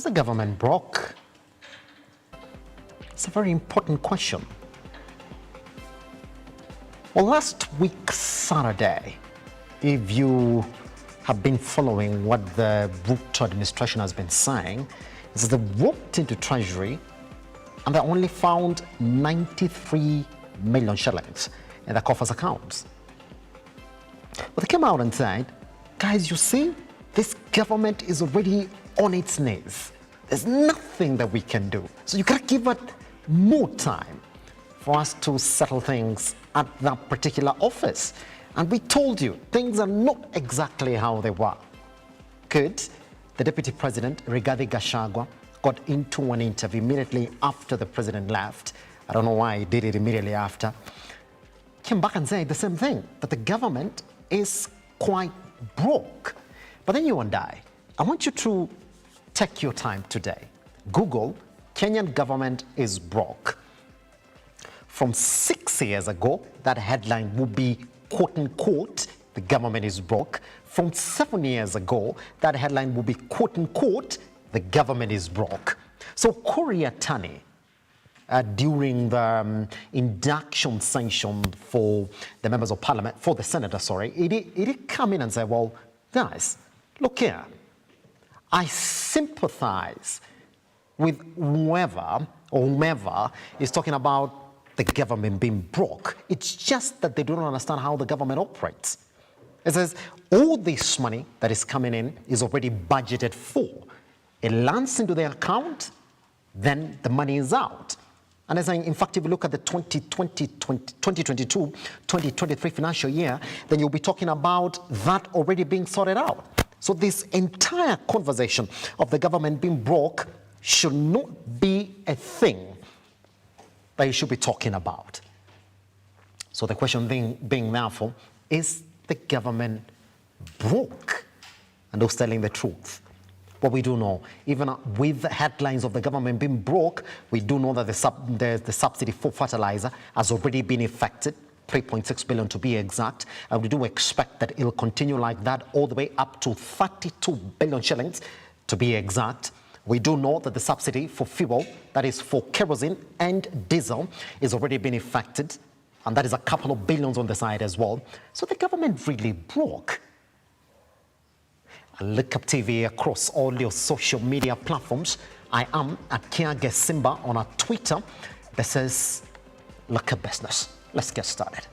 the government broke? It's a very important question. Well, last week, Saturday, if you have been following what the Ruto administration has been saying, is that they walked into Treasury and they only found 93 million shillings in the coffers accounts. But they came out and said, guys, you see, this government is already on its knees. There's nothing that we can do. So you gotta give it more time for us to settle things at that particular office. And we told you, things are not exactly how they were. Good. The Deputy President, Rigathi Gachagua, got into an interview immediately after the president left. I don't know why he did it immediately after. Came back and said the same thing, that the government is quite broke. But then you and I want you to take your time today. Google, Kenyan government is broke. From 6 years ago, that headline would be quote unquote, the government is broke. From 7 years ago, that headline would be quote unquote, the government is broke. So Koreatani, during the induction session for the members of parliament, for the senator, sorry, he did come in and say, well, guys, look here, I sympathize with whomever is talking about the government being broke. It's just that they don't understand how the government operates. It says all this money that is coming in is already budgeted for. It lands into their account, then the money is out. And as in fact, if you look at the 2022-2023 financial year, then you'll be talking about that already being sorted out. So this entire conversation of the government being broke should not be a thing that you should be talking about. So the question being therefore, is the government broke? And who's telling the truth? What we do know, even with the headlines of the government being broke, we do know that the subsidy for fertilizer has already been effected, 3.6 billion to be exact. And we do expect that it'll continue like that all the way up to 32 billion shillings to be exact. We do know that the subsidy for fuel, that is for kerosene and diesel, is already been effected. And that is a couple of billions on the side as well. So the government really broke. Look up TV across all your social media platforms. I am at Kiage Simba on our Twitter. This is Lookupusiness. Let's get started.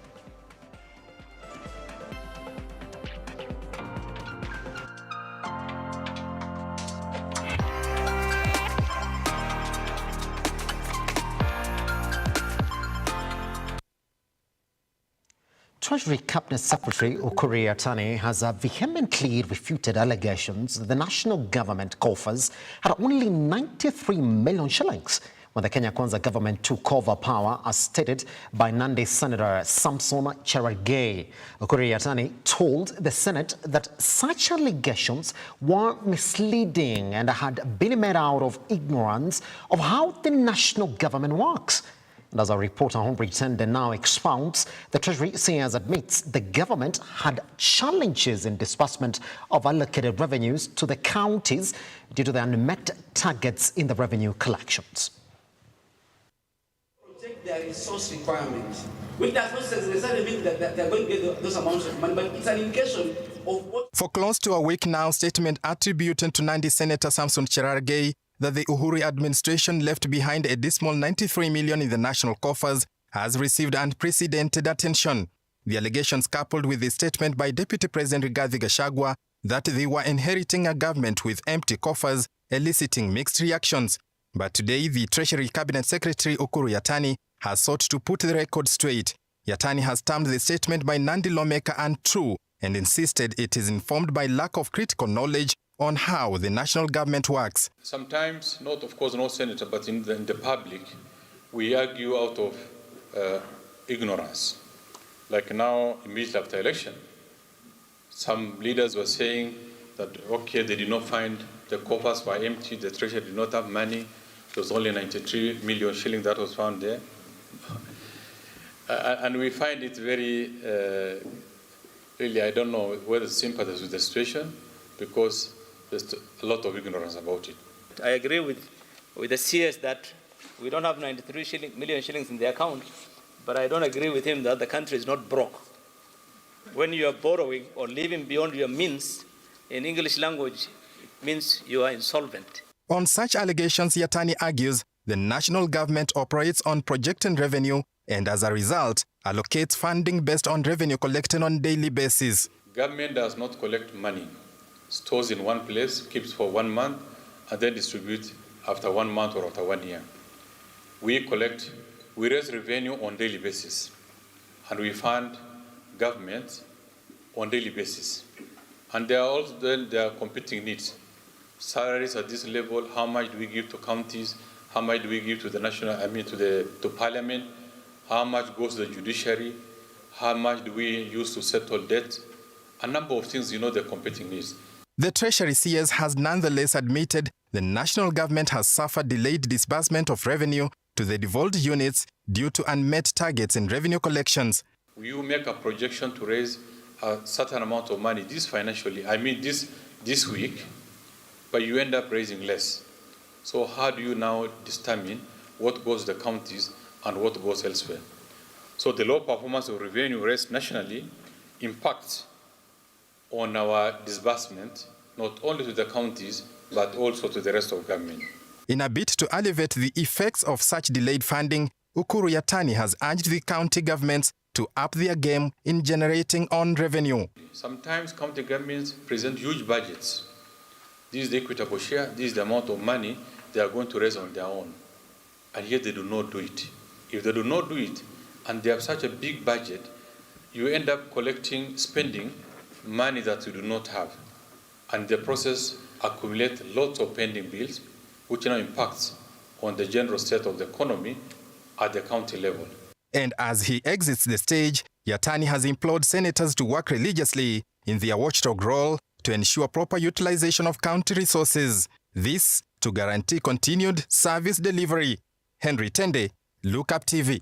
Treasury Cabinet Secretary Koreatani has vehemently refuted allegations that the national government coffers had only 93 million shillings when the Kenya Kwanza government took over power, as stated by Nandi Senator Samson Cherargei. Koreatani told the Senate that such allegations were misleading and had been made out of ignorance of how the national government works. And as our reporter Humphrey Tende now expounds, the Treasury CS admits the government had challenges in disbursement of allocated revenues to the counties due to the unmet targets in the revenue collections. Project their resource requirements, which does not necessarily mean that they're going to get those amounts of money, but it's an indication of what. For close to a week now, statement attributed to Nandi Senator Samson Cherargei that the Uhuru administration left behind a dismal 93 million in the national coffers has received unprecedented attention. The allegations, coupled with the statement by Deputy President Rigathi Gachagua that they were inheriting a government with empty coffers, eliciting mixed reactions. But today, the Treasury Cabinet Secretary Koreatani has sought to put the record straight. Yatani has termed the statement by Nandi lawmaker untrue and insisted it is informed by lack of critical knowledge on how the national government works. Sometimes, not of course no senator, but in the public, we argue out of ignorance. Like now, immediately after election, some leaders were saying that, okay, they did not find the coffers were empty, the treasury did not have money, there was only 93 million shillings that was found there. And we find it very, really, I don't know whether sympathize with the situation, because there's a lot of ignorance about it. I agree with the CS that we don't have 93 million shillings in the account, but I don't agree with him that the country is not broke. When you are borrowing or living beyond your means, in English language, it means you are insolvent. On such allegations, Yatani argues the national government operates on projected revenue and as a result, allocates funding based on revenue collected on a daily basis. Government does not collect money, stores in one place, keeps for 1 month, and then distribute after 1 month or after 1 year. We raise revenue on a daily basis, and we fund government on a daily basis. And there are also then their competing needs. Salaries at this level, how much do we give to counties, how much do we give to the national, to parliament, how much goes to the judiciary, how much do we use to settle debt, a number of things, the competing needs. The Treasury CS has nonetheless admitted the national government has suffered delayed disbursement of revenue to the devolved units due to unmet targets in revenue collections. You make a projection to raise a certain amount of money this financially, this week, but you end up raising less. So how do you now determine what goes to the counties and what goes elsewhere? So the low performance of revenue raised nationally impacts on our disbursement, not only to the counties, but also to the rest of government. In a bid to alleviate the effects of such delayed funding, Ukuru Yatani has urged the county governments to up their game in generating own revenue. Sometimes county governments present huge budgets. This is the equitable share, this is the amount of money they are going to raise on their own, and yet they do not do it. If they do not do it, and they have such a big budget, you end up spending money that you do not have, and the process accumulates lots of pending bills, which now impacts on the general state of the economy at the county level. And as he exits the stage, Yatani has implored senators to work religiously in their watchdog role to ensure proper utilization of county resources. This to guarantee continued service delivery. Henry Tende, Lookup TV.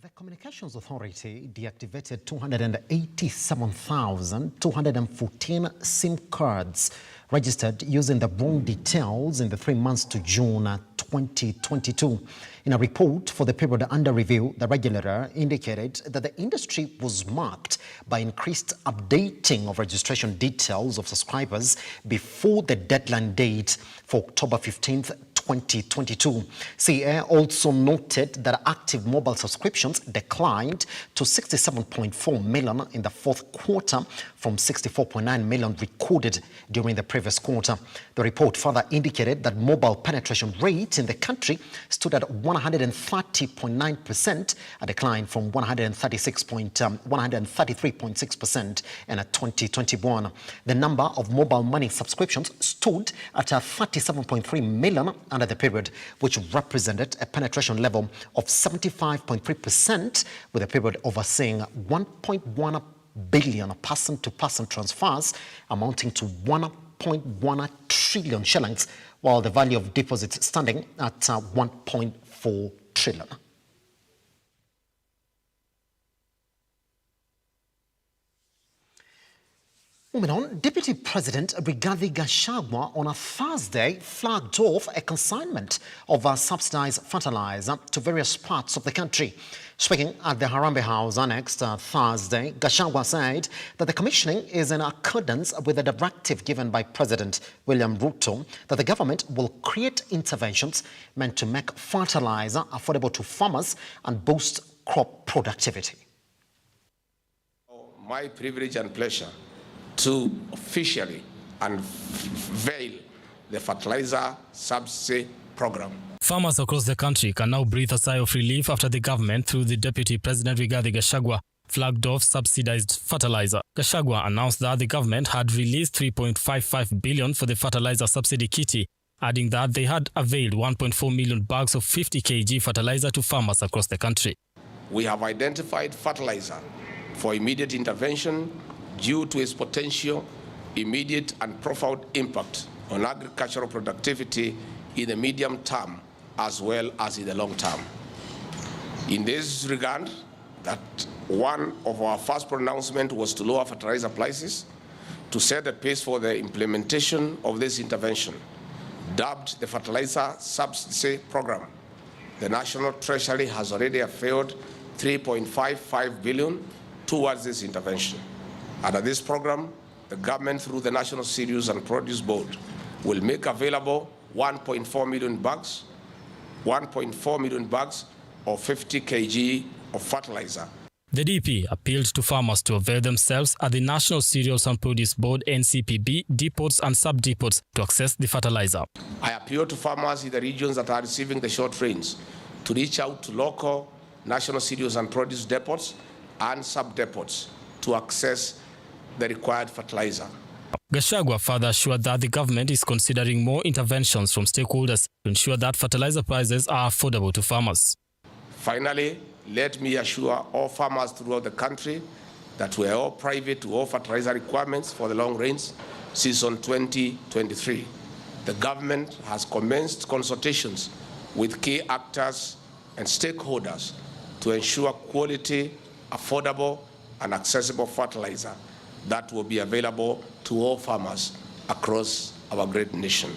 The Communications Authority deactivated 287,214 SIM cards registered using the wrong details in the 3 months to June 2022. In a report for the period under review, the regulator indicated that the industry was marked by increased updating of registration details of subscribers before the deadline date for October 15th, 2022. CA also noted that active mobile subscriptions declined to 67.4 million in the fourth quarter from 64.9 million recorded during the previous quarter. The report further indicated that mobile penetration rate in the country stood at 130.9%, a decline from 133.6% in 2021. The number of mobile money subscriptions stood at 37.3 million under the period, which represented a penetration level of 75.3%, with the period overseeing 1.1 billion person-to-person transfers amounting to 1.1 trillion shillings, while the value of deposits standing at 1.4 trillion. Moving on, Deputy President Rigathi Gachagua on a Thursday flagged off a consignment of subsidized fertilizer to various parts of the country. Speaking at the Harambee House Annex Thursday, Gachagua said that the commissioning is in accordance with the directive given by President William Ruto that the government will create interventions meant to make fertilizer affordable to farmers and boost crop productivity. My privilege and pleasure to officially unveil the Fertilizer Subsidy Program. Farmers across the country can now breathe a sigh of relief after the government, through the Deputy President Rigathi Gachagua, flagged off subsidized fertilizer. Gachagua announced that the government had released 3.55 billion for the fertilizer subsidy kitty, adding that they had availed 1.4 million bags of 50 kg fertilizer to farmers across the country. We have identified fertilizer for immediate intervention due to its potential, immediate and profound impact on agricultural productivity in the medium term as well as in the long term. In this regard, that one of our first pronouncements was to lower fertilizer prices to set the pace for the implementation of this intervention, dubbed the Fertilizer Subsidy Program. The National Treasury has already availed 3.55 billion towards this intervention. Under this program, the government, through the National Cereals and Produce Board, will make available 1.4 million bags of 50 kg of fertilizer. The DP appealed to farmers to avail themselves at the National Cereals and Produce Board (NCPB) depots and sub-depots to access the fertilizer. I appeal to farmers in the regions that are receiving the short rains to reach out to local National Cereals and Produce depots and sub-depots to access the required fertilizer. Gachagua further assured that the government is considering more interventions from stakeholders to ensure that fertilizer prices are affordable to farmers. Finally, let me assure all farmers throughout the country that we are all privy to all fertilizer requirements for the long rains season 2023. The government has commenced consultations with key actors and stakeholders to ensure quality, affordable, and accessible fertilizer that will be available to all farmers across our great nation.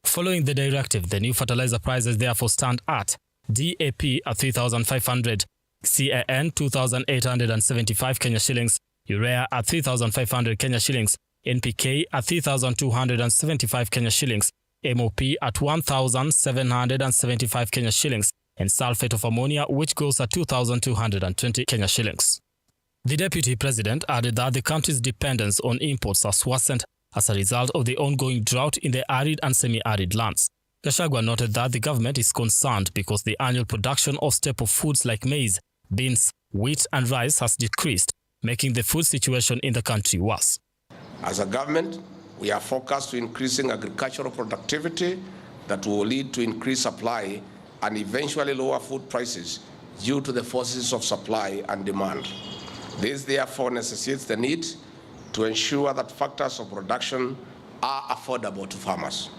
Following the directive, the new fertilizer prices therefore stand at DAP at 3,500, CAN 2,875 Kenya shillings, Urea at 3,500 Kenya shillings, NPK at 3,275 Kenya shillings, MOP at 1,775 Kenya shillings, and sulfate of ammonia, which goes at 2,220 Kenya shillings. The Deputy President added that the country's dependence on imports has worsened as a result of the ongoing drought in the arid and semi-arid lands. Gachagua noted that the government is concerned because the annual production of staple foods like maize, beans, wheat and rice has decreased, making the food situation in the country worse. As a government, we are focused to increasing agricultural productivity that will lead to increased supply and eventually lower food prices due to the forces of supply and demand. This therefore necessitates the need to ensure that factors of production are affordable to farmers.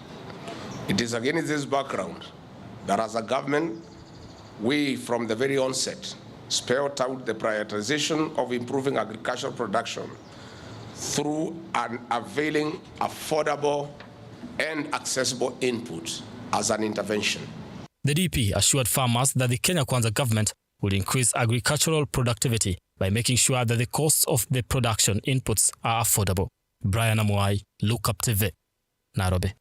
It is against this background that as a government, we from the very onset spelled out the prioritization of improving agricultural production through an availing affordable and accessible input as an intervention. The DP assured farmers that the Kenya Kwanza government would increase agricultural productivity by making sure that the costs of the production inputs are affordable. Brian Amuai, Lookup TV, Nairobi.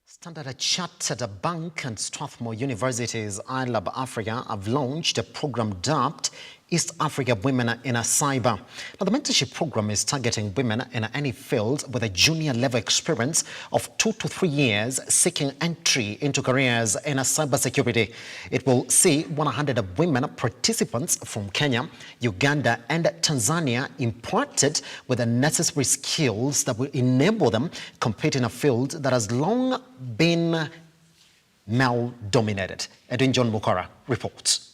Standard Chartered Bank and Strathmore University's iLab Africa have launched a program dubbed East Africa Women in a Cyber. Now, the mentorship program is targeting women in any field with a junior level experience of 2 to 3 years seeking entry into careers in cybersecurity. It will see 100 women participants from Kenya, Uganda and Tanzania imparted with the necessary skills that will enable them compete in a field that has long been male-dominated. Edwin John Mukara reports.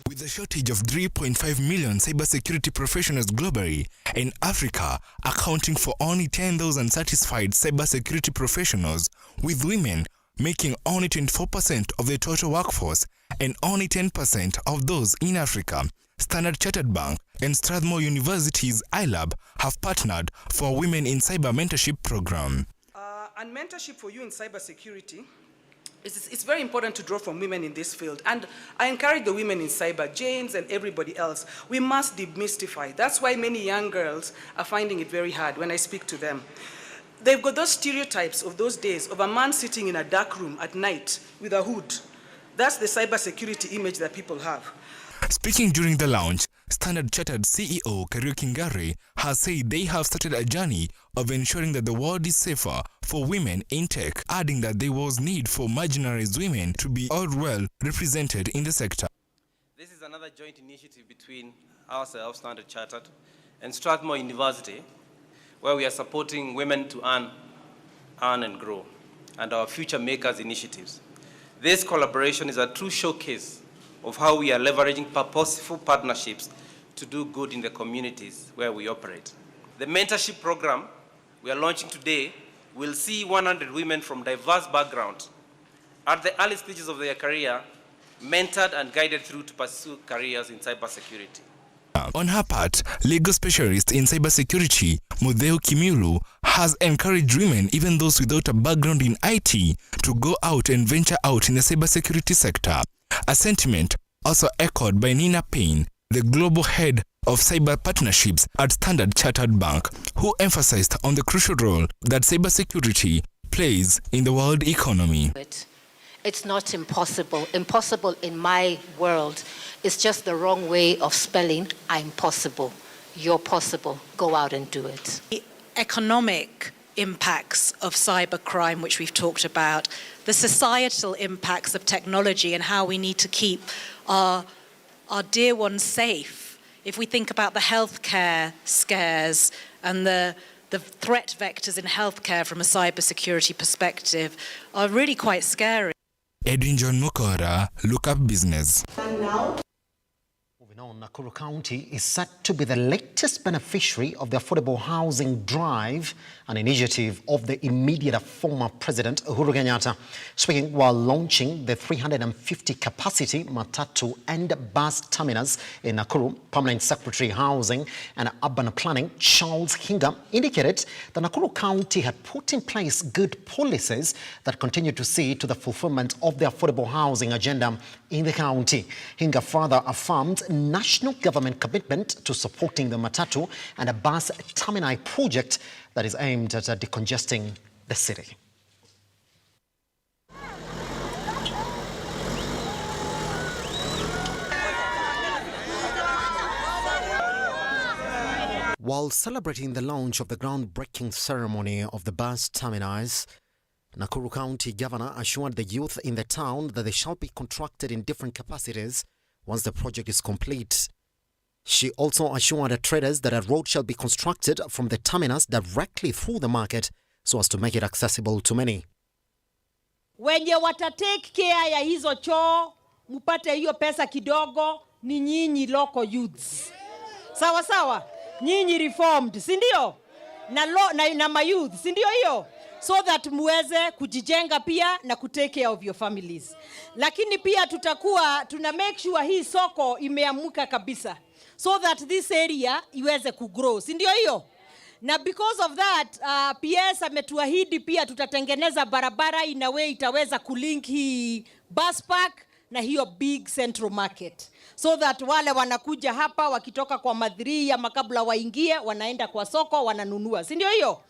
With a shortage of 3.5 million cybersecurity professionals globally, and Africa accounting for only 10,000 satisfied cybersecurity professionals, with women making only 24% of the total workforce and only 10% of those in Africa, Standard Chartered Bank and Strathmore University's iLab have partnered for Women in Cyber Mentorship Program. And mentorship for you in cybersecurity, it's very important to draw from women in this field. And I encourage the women in cyber, Janes and everybody else, we must demystify. That's why many young girls are finding it very hard when I speak to them. They've got those stereotypes of those days of a man sitting in a dark room at night with a hood. That's the cybersecurity image that people have. Speaking during the launch, Standard Chartered CEO Kariuki Ngare has said they have started a journey of ensuring that the world is safer for women in tech, adding that there was need for marginalized women to be all well represented in the sector. This is another joint initiative between ourselves, Standard Chartered, and Strathmore University, where we are supporting women to earn and grow, and our Future Makers initiatives. This collaboration is a true showcase of how we are leveraging purposeful partnerships to do good in the communities where we operate. The mentorship program we are launching today will see 100 women from diverse backgrounds at the early stages of their career mentored and guided through to pursue careers in cybersecurity. On her part, legal specialist in cybersecurity, Mutheu Kimulu, has encouraged women, even those without a background in IT, to go out and venture out in the cybersecurity sector. A sentiment also echoed by Nina Payne, the global head of cyber partnerships at Standard Chartered Bank, who emphasized on the crucial role that cybersecurity plays in the world economy. It's not impossible. Impossible in my world is just the wrong way of spelling I'm possible. You're possible. Go out and do it. The economic impacts of cybercrime, which we've talked about, the societal impacts of technology and how we need to keep our dear ones safe. If we think about the healthcare scares and the threat vectors in healthcare from a cybersecurity perspective are really quite scary. Edwin John Mukora, Look Up Business. Moving on, Nakuru County is set to be the latest beneficiary of the Affordable Housing Drive, an initiative of the immediate former President Uhuru Kenyatta. Speaking while launching the 350-capacity Matatu and bus terminus in Nakuru, Permanent Secretary Housing and Urban Planning Charles Hinga indicated that Nakuru County had put in place good policies that continue to see to the fulfillment of the affordable housing agenda in the county. Hinga further affirmed national government commitment to supporting the Matatu and a bus termini project that is aimed at decongesting the city. While celebrating the launch of the groundbreaking ceremony of the bus terminus, Nakuru County Governor assured the youth in the town that they shall be contracted in different capacities once the project is complete. She also assured the traders that a road shall be constructed from the terminus directly through the market so as to make it accessible to many. Wenye watatake care ya hizo choo, mupate hiyo pesa kidogo, ni nyinyi local youths. Sawa sawa, nyinyi reformed, si ndio? Na mayouth, si ndio hiyo? So that muweze kujijenga pia na kutake care of your families. Lakini pia tuna make sure hii soko imeamuka kabisa. So that this area iweze kugrow. Si ndio hiyo? Na because of that, PS ametuahidi pia tutatengeneza barabara in a way itaweza kulink hii bus park na hiyo big central market. So that wale wanakuja hapa wakitoka kwa madhiri ama kabla waingie wanaenda kwa soko wananunua. Si ndio hiyo?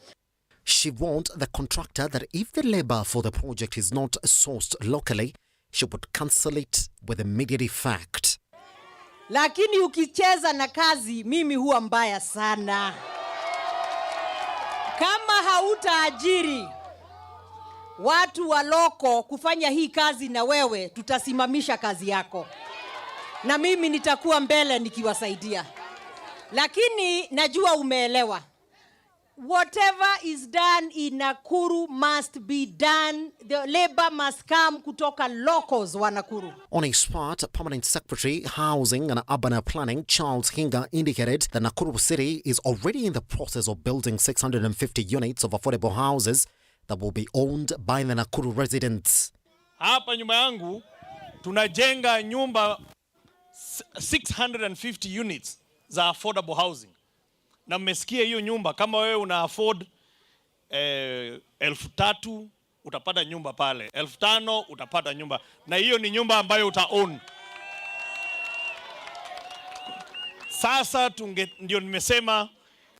She warned the contractor that if the labor for the project is not sourced locally, she would cancel it with immediate effect. Lakini ukicheza na kazi, mimi huwa mbaya sana. Kama hautaajiri watu wa loko kufanya hii kazi na wewe, tutasimamisha kazi yako. Na mimi nitakuwa mbele nikiwasaidia. Lakini najua umeelewa. Whatever is done in Nakuru must be done. The labor must come kutoka locals wa Nakuru. On his part, Permanent Secretary Housing and Urban Planning Charles Hinga indicated that Nakuru City is already in the process of building 650 units of affordable houses that will be owned by the Nakuru residents. Hapa nyuma yangu tunajenga nyumba 650 units za affordable housing. Na mmesikia hiyo nyumba, kama wewe una afford 3,000 utapata nyumba pale, 5,000 utapata nyumba, na hiyo ni nyumba ambayo utaown. Sasa ndio nimesema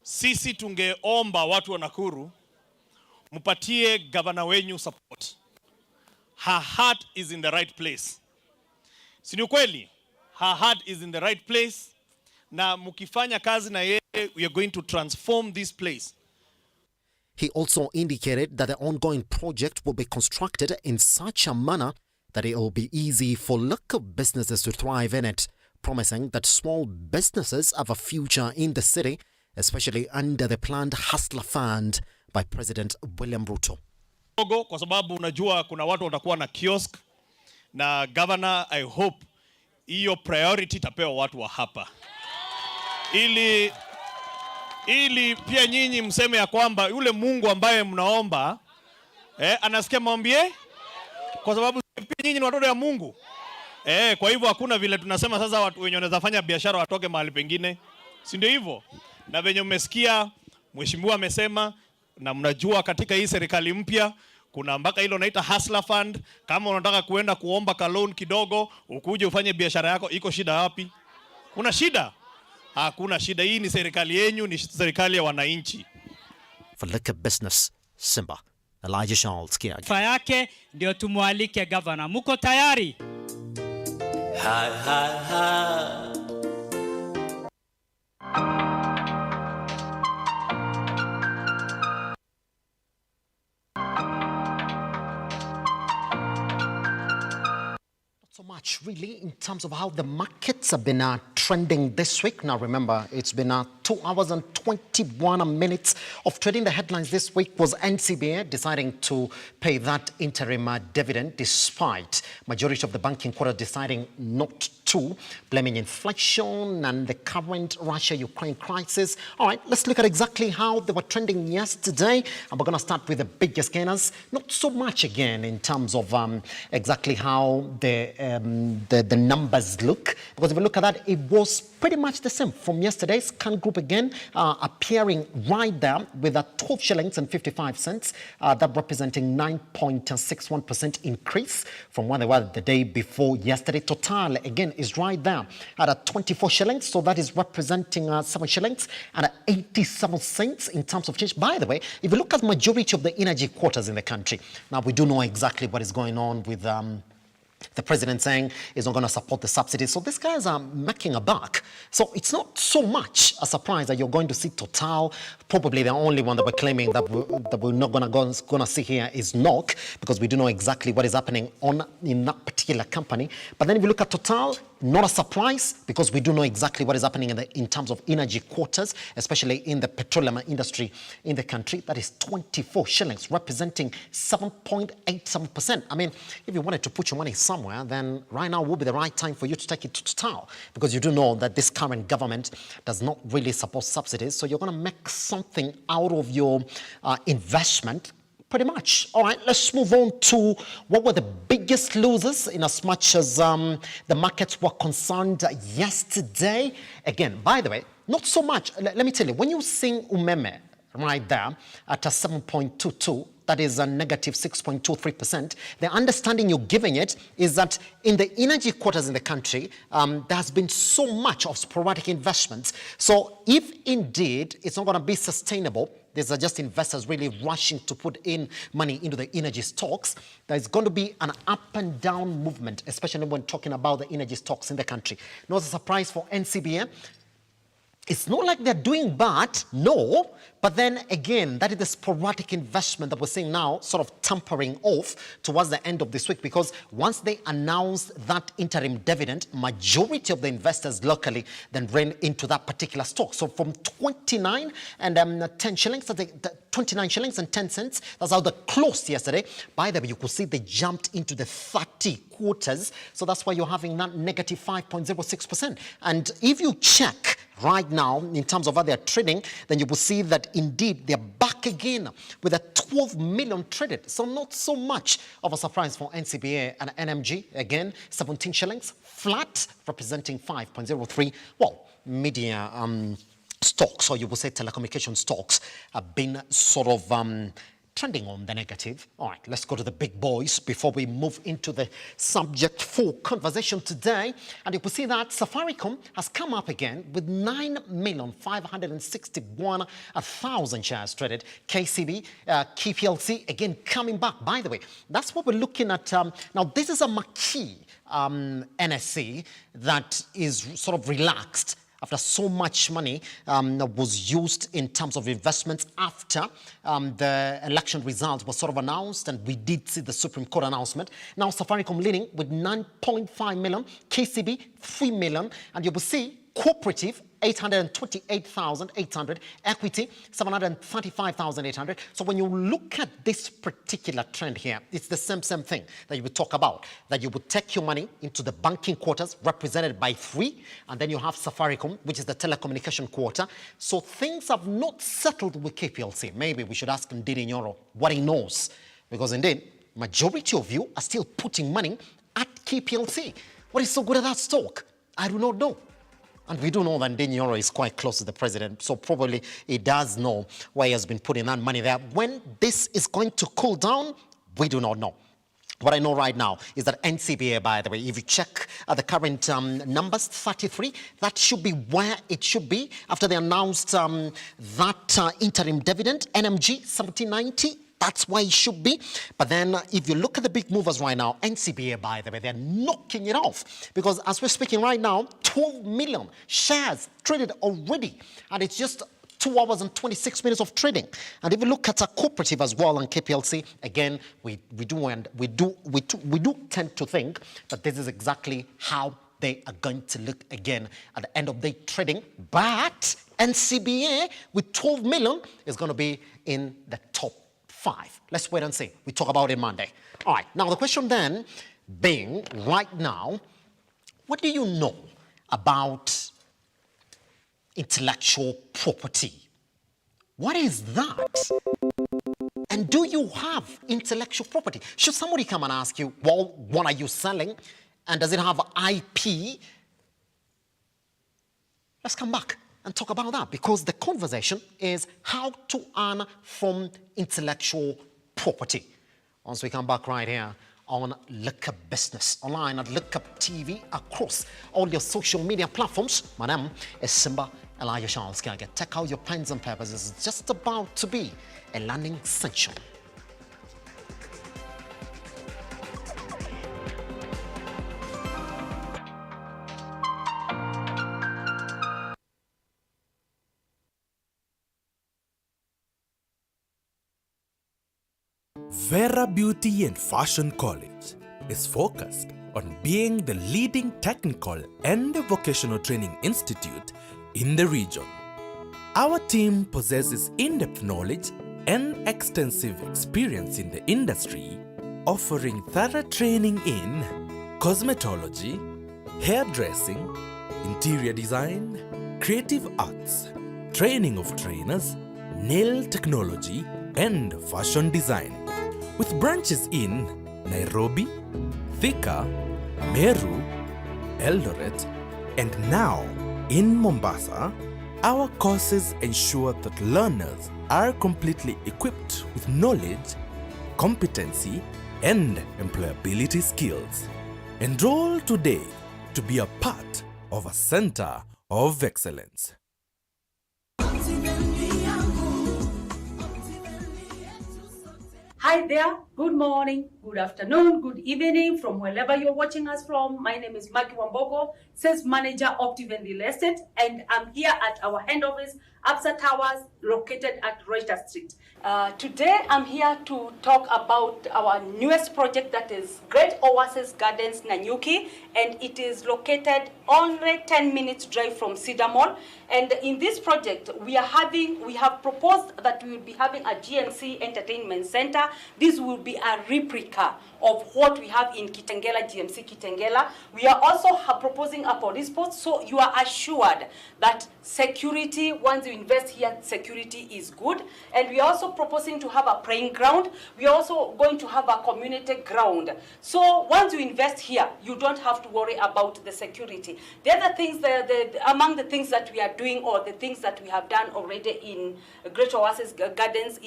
sisi tungeomba watu wa Nakuru mupatie gavana wenyu support. Her heart is in the right place. Si ni kweli? Her heart is in the right place. Na mukifanya kazi na yeye, we are going to transform this place. He also indicated that the ongoing project will be constructed in such a manner that it will be easy for local businesses to thrive in it, promising that small businesses have a future in the city, especially under the planned Hustler Fund by President William Ruto. Kwa sababu unajua kuna watu watakuwa na kiosk, na governor, I hope hiyo priority tapewa watu wa hapa. Ili pia nyinyi mseme ya kwamba yule Mungu ambaye mnaomba anasikia maombi, kwa sababu pia nyinyi ni watoto ya Mungu. Kwa hivyo hakuna vile tunasema sasa watu wenye wanaweza fanya biashara watoke mahali pengine. Si ndio hivyo? Na venye mmesikia mheshimiwa amesema, na mnajua katika hii serikali mpya kuna mpaka hilo naita Hustler Fund. Kama unataka kuenda kuomba ka loan kidogo ukuje ufanye biashara yako, iko shida wapi? Kuna shida? Hakuna shida. Hii ni serikali yenu, ni serikali ya wananchi. For Lookupusiness, Simba Kiage. Fa yake ndio tumwalike governor. Muko tayari? Ha ha ha. So much really in terms of how the markets have been trending this week. Now remember, it's been 2 hours and 21 minutes of trading. The headlines this week was NCBA deciding to pay that interim dividend despite majority of the banking quarter deciding not to, blaming inflation and the current Russia-Ukraine crisis. All right, let's look at exactly how they were trending yesterday. And we're going to start with the biggest gainers. Not so much again in terms of exactly how the numbers look, because if you look at that, it was pretty much the same from yesterday's. Can Group again appearing right there with 12 shillings and 55 cents, that representing 9.61% increase from what they were the day before yesterday. Total again is right there at 24 shillings, so that is representing 7 shillings and 87 cents in terms of change. By the way, if you look at majority of the energy quarters in the country, now we do know exactly what is going on with the president saying he's not going to support the subsidies. So these guys are making a buck. So it's not so much a surprise that you're going to see Total. Probably the only one that we're claiming that we're not going to see here is NOC, because we do know exactly what is happening in that particular company. But then if you look at Total, not a surprise, because we do know exactly what is happening in terms of energy quarters, especially in the petroleum industry in the country. That is 24 shillings, representing 7.87%. I mean, if you wanted to put your money somewhere, then right now would be the right time for you to take it to Total, because you do know that this current government does not really support subsidies. So you're going to make something out of your investment. Pretty much. All right, let's move on to what were the biggest losers in as much as the markets were concerned yesterday. Again, by the way, not so much. Let me tell you, when you sing Umeme right there at a 7.22, that is a negative 6.23%. The understanding you're giving it is that in the energy quarters in the country, there has been so much of sporadic investments. So if indeed it's not going to be sustainable, these are just investors really rushing to put in money into the energy stocks, there's going to be an up and down movement, especially when talking about the energy stocks in the country. Not a surprise for NCBA. It's not like they're doing bad, no, but then again, that is the sporadic investment that we're seeing now sort of tampering off towards the end of this week, because once they announced that interim dividend, majority of the investors locally then ran into that particular stock. So from 29 and 10 shillings, 29 shillings and 10 cents, that's how they closed yesterday. By the way, you could see they jumped into the 30 quarters, so that's why you're having that negative 5.06%. And if you check right now in terms of how they're trading, then you will see that indeed they're back again with a 12 million traded. So not so much of a surprise for NCBA and NMG. Again, 17 shillings flat, representing 5.03. Well, media stocks, or you will say telecommunication stocks, have been sort of trending on the negative. All right, let's go to the big boys before we move into the subject for conversation today. And you can see that Safaricom has come up again with 9,561,000 shares traded. KCB, KPLC, again coming back. By the way, that's what we're looking at. Now, this is a marquee NSE that is sort of relaxed after so much money was used in terms of investments after the election results were sort of announced, and we did see the Supreme Court announcement. Now Safaricom leading with 9.5 million, KCB 3 million, and you will see cooperative 828,800, equity 735,800. So when you look at this particular trend here, it's the same thing that you would talk about, that you would take your money into the banking quarters represented by 3, and then you have Safaricom, which is the telecommunication quarter. So things have not settled with KPLC. Maybe we should ask Ndidi Nyoro what he knows, because indeed, majority of you are still putting money at KPLC. What is so good at that stock? I do not know. And we do know that Nyoro is quite close to the president, so probably he does know where he has been putting that money there. When this is going to cool down, we do not know. What I know right now is that NCBA, by the way, if you check the current numbers, 33, that should be where it should be after they announced that interim dividend, NMG 1790. That's why it should be. But then if you look at the big movers right now, NCBA, by the way, they're knocking it off. Because as we're speaking right now, 12 million shares traded already. And it's just 2 hours and 26 minutes of trading. And if you look at a cooperative as well and KPLC, again, we do tend to think that this is exactly how they are going to look again at the end of the trading. But NCBA with 12 million is going to be in the top 5. Let's wait and see. We talk about it Monday. All right. Now, the question then being right now, what do you know about intellectual property? What is that? And do you have intellectual property? Should somebody come and ask you, well, what are you selling? And does it have IP? Let's come back and talk about that, because the conversation is how to earn from intellectual property. Once we come back right here on Lookupusiness, online at Lookup TV, across all your social media platforms. My name is Simba Kiage. Take out your pens and papers. It's just about to be a learning session. Vera Beauty and Fashion College is focused on being the leading technical and vocational training institute in the region. Our team possesses in-depth knowledge and extensive experience in the industry, offering thorough training in cosmetology, hairdressing, interior design, creative arts, training of trainers, nail technology, and fashion design. With branches in Nairobi, Thika, Meru, Eldoret, and now in Mombasa, our courses ensure that learners are completely equipped with knowledge, competency, and employability skills. Enroll today to be a part of a center of excellence. Hi there, good morning, good afternoon, good evening from wherever you're watching us from. My name is Maki Wamboko, Sales Manager, Optiven Real Estate, and I'm here at our head office, Absa Towers, located at Reuters Street. Today, I'm here to talk about our newest project, that is Great Oasis Gardens, Nanyuki, and it is located only 10 minutes drive from Cedar Mall. And in this project, we have proposed that we will be having a GMC Entertainment Center. This will be a replica of what we have in Kitengela, GMC Kitengela. We are also proposing a police post, so you are assured that security, once you invest here, security is good. And we are also proposing to have a playing ground. We are also going to have a community ground. So once you invest here, you don't have to worry about the security. The other things, among the things that we are doing, or the things that we have done already in Great Oasis Gardens,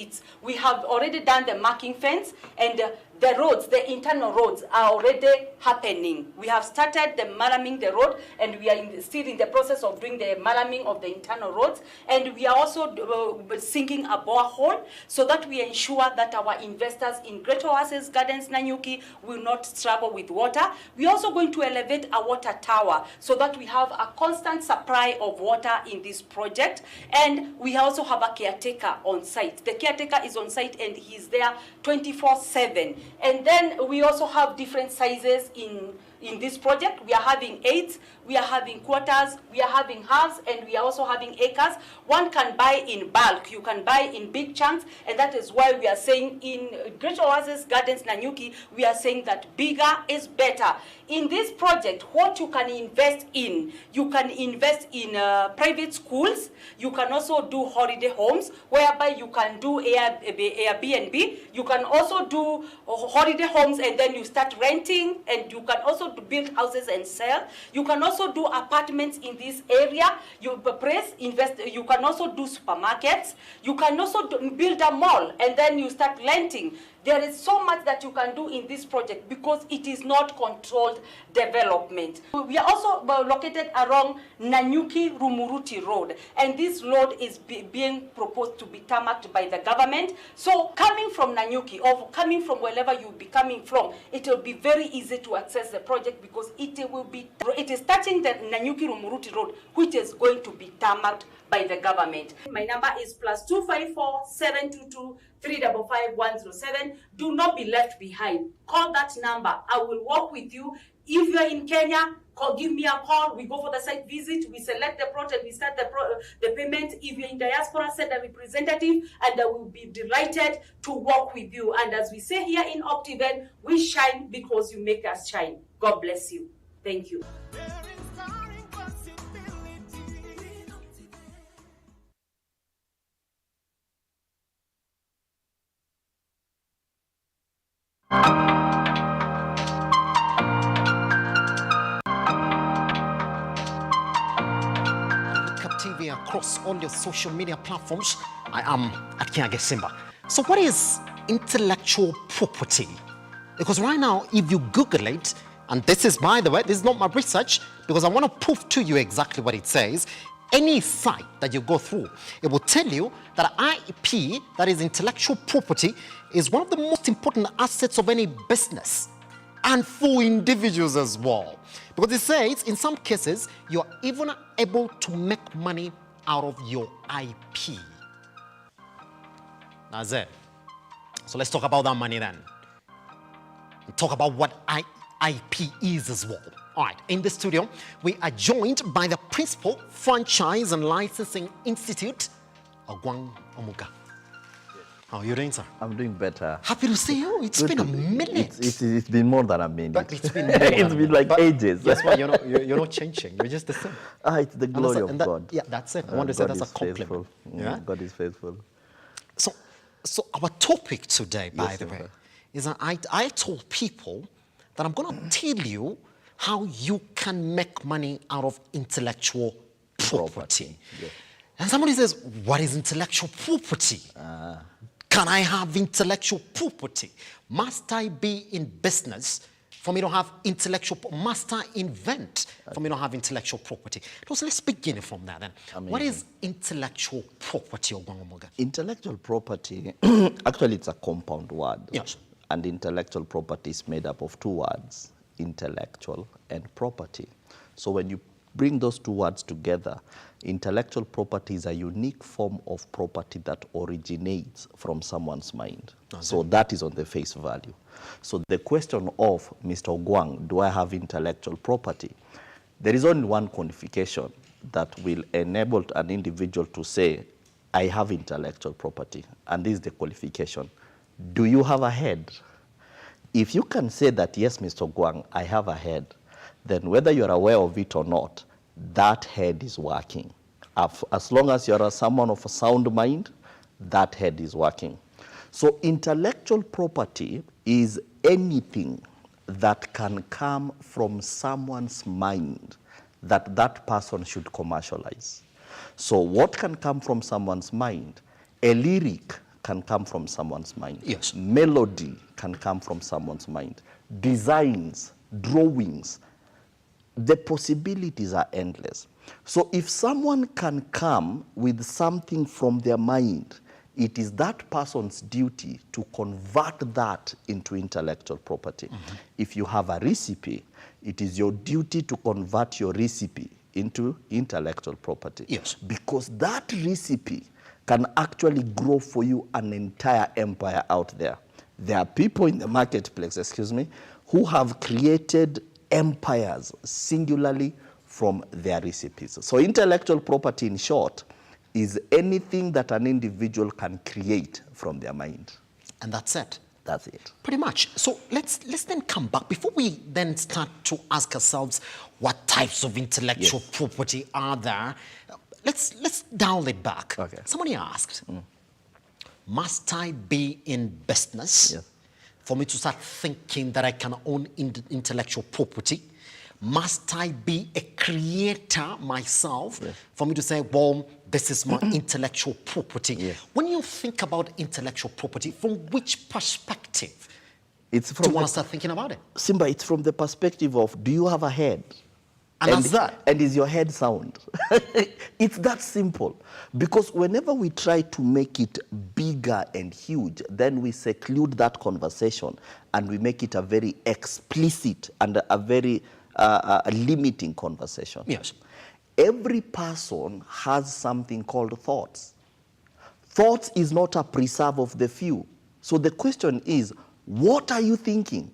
we have already done the marking fence, and the roads, the internal roads are already happening. We have started the malaming the road, and we are still in the process of doing the malaming of the internal roads. And we are also sinking a borehole so that we ensure that our investors in Great Oasis Gardens, Nanyuki, will not struggle with water. We are also going to elevate a water tower so that we have a constant supply of water in this project. And we also have a caretaker on site. The caretaker is on site, and he's there 24/7. And then we also have different sizes in this project. We are having 8, we are having quarters, we are having halves, and we are also having acres. One can buy in bulk, you can buy in big chunks, and that is why we are saying in Great Oasis Gardens, Nanyuki, we are saying that bigger is better. In this project, what you can invest in, you can invest in private schools, you can also do holiday homes, whereby you can do Airbnb, you can also do holiday homes, and then you start renting, and you can also also build houses and sell. You can also do apartments in this area. You invest. You can also do supermarkets. You can also build a mall and then you start renting. There is so much that you can do in this project because it is not controlled development. We are also located along Nanyuki-Rumuruti Road, and this road is being proposed to be tarmacked by the government. So coming from Nanyuki or coming from wherever you be coming from, it will be very easy to access the project because it is touching the Nanyuki-Rumuruti Road, which is going to be tarmacked by the government. My number is +254 722 355 107. Do not be left behind. Call that number. I will work with you. If you're in Kenya, give me a call. We go for the site visit. We select the project. We start the payment. If you're in diaspora, send a representative, and I will be delighted to work with you. And as we say here in Optiven, we shine because you make us shine. God bless you. Thank you. TV across all your social media platforms. I am at Kiage Simba. So what is intellectual property? Because right now, if you Google it, and this is, by the way, this is not my research, because I want to prove to you exactly what it says. Any site that you go through, it will tell you that IP, that is intellectual property, is one of the most important assets of any business and for individuals as well. Because it says, in some cases, you're even able to make money out of your IP. That's it. So let's talk about that money then. And talk about what IP is as well. All right, in the studio, we are joined by the Principal Franchise and Licensing Institute, Owang Omuga. How are you doing, sir? I'm doing better. Happy to see you. It's been a minute. It's been more than a minute. But it's been it's been like ages. Guess what? You're not changing. You're just the same. It's the glory of God. Yeah, that's it. I want to say that's a compliment. Yeah? God is faithful. So our topic today, by the way, is that I told people that I'm going to tell you how you can make money out of intellectual property. Yes. And somebody says, what is intellectual property? Can I have intellectual property? Must I be in business for me to have intellectual property? Must I invent for me to have intellectual property? So let's begin from that then. Amazing. What is intellectual property, Owang Omuga? Intellectual property, actually it's a compound word. Yes. And intellectual property is made up of two words, intellectual and property. So when you bring those two words together, intellectual property is a unique form of property that originates from someone's mind. So that is on the face value. So the question of, Mr. Owang, do I have intellectual property? There is only one qualification that will enable an individual to say, I have intellectual property. And this is the qualification. Do you have a head? If you can say that, yes, Mr. Owang, I have a head, then whether you're aware of it or not, that head is working. As long as you're someone of a sound mind, that head is working. So intellectual property is anything that can come from someone's mind that that person should commercialize. So what can come from someone's mind? A lyric can come from someone's mind. Yes. Melody can come from someone's mind. Designs, drawings, the possibilities are endless. So if someone can come with something from their mind, it is that person's duty to convert that into intellectual property. If you have a recipe, it is your duty to convert your recipe into intellectual property. Yes. Because that recipe can actually grow for you an entire empire out there. There are people in the marketplace, who have created empires singularly from their recipes. So intellectual property, in short, is anything that an individual can create from their mind. And that's it. That's it. Pretty much. So let's then come back. Before we then start to ask ourselves what types of intellectual property are there, let's dial it back. Somebody asked, must I be in business for me to start thinking that I can own intellectual property? Must I be a creator myself for me to say, well, this is my intellectual property? When you think about intellectual property, from which perspective do you want to start thinking about it? Simba, it's from the perspective of, do you have a head? And is your head sound? It's that simple. Because whenever we try to make it bigger and huge, then we seclude that conversation and we make it a very explicit and a very limiting conversation. Yes. Every person has something called thoughts. Thoughts is not a preserve of the few. So the question is, what are you thinking?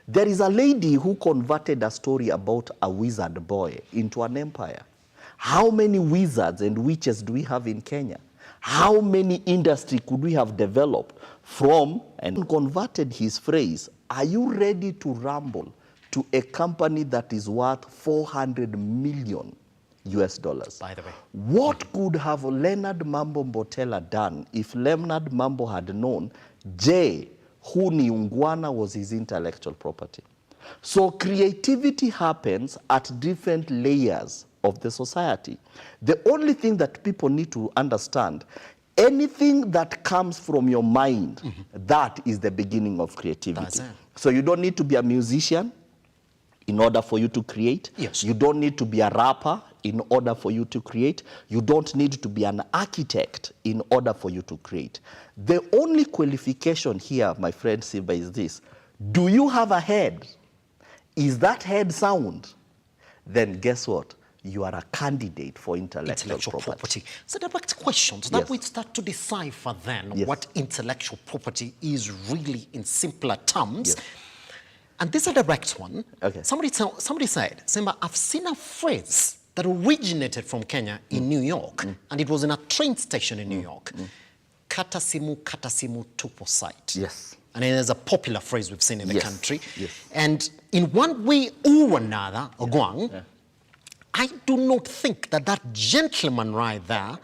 There is a lady who converted a story about a wizard boy into an empire. How many wizards and witches do we have in Kenya? How many industry could we have developed from, and converted his phrase, are you ready to rumble to a company that is worth $400 million US? By the way. What could have Leonard Mambo Mbotela done if Leonard Mambo had known J, who ni ungwana, was his intellectual property? So creativity happens at different layers of the society. The only thing that people need to understand, anything that comes from your mind, that is the beginning of creativity. So you don't need to be a musician in order for you to create. Yes. You don't need to be a rapper in order for you to create. You don't need to be an architect in order for you to create. The only qualification here, my friend Simba, is this. Do you have a head? Is that head sound? Then guess what? You are a candidate for intellectual property. It's a direct question. So that we start to decipher then what intellectual property is really in simpler terms. And this is a direct one. Okay. Somebody said, Simba, I've seen a phrase that originated from Kenya in New York, and it was in a train station in New York. Katasimu tupo site. Yes. And it is a popular phrase we've seen in the country. Yes. And in one way or another, Ogwang, I do not think that that gentleman right there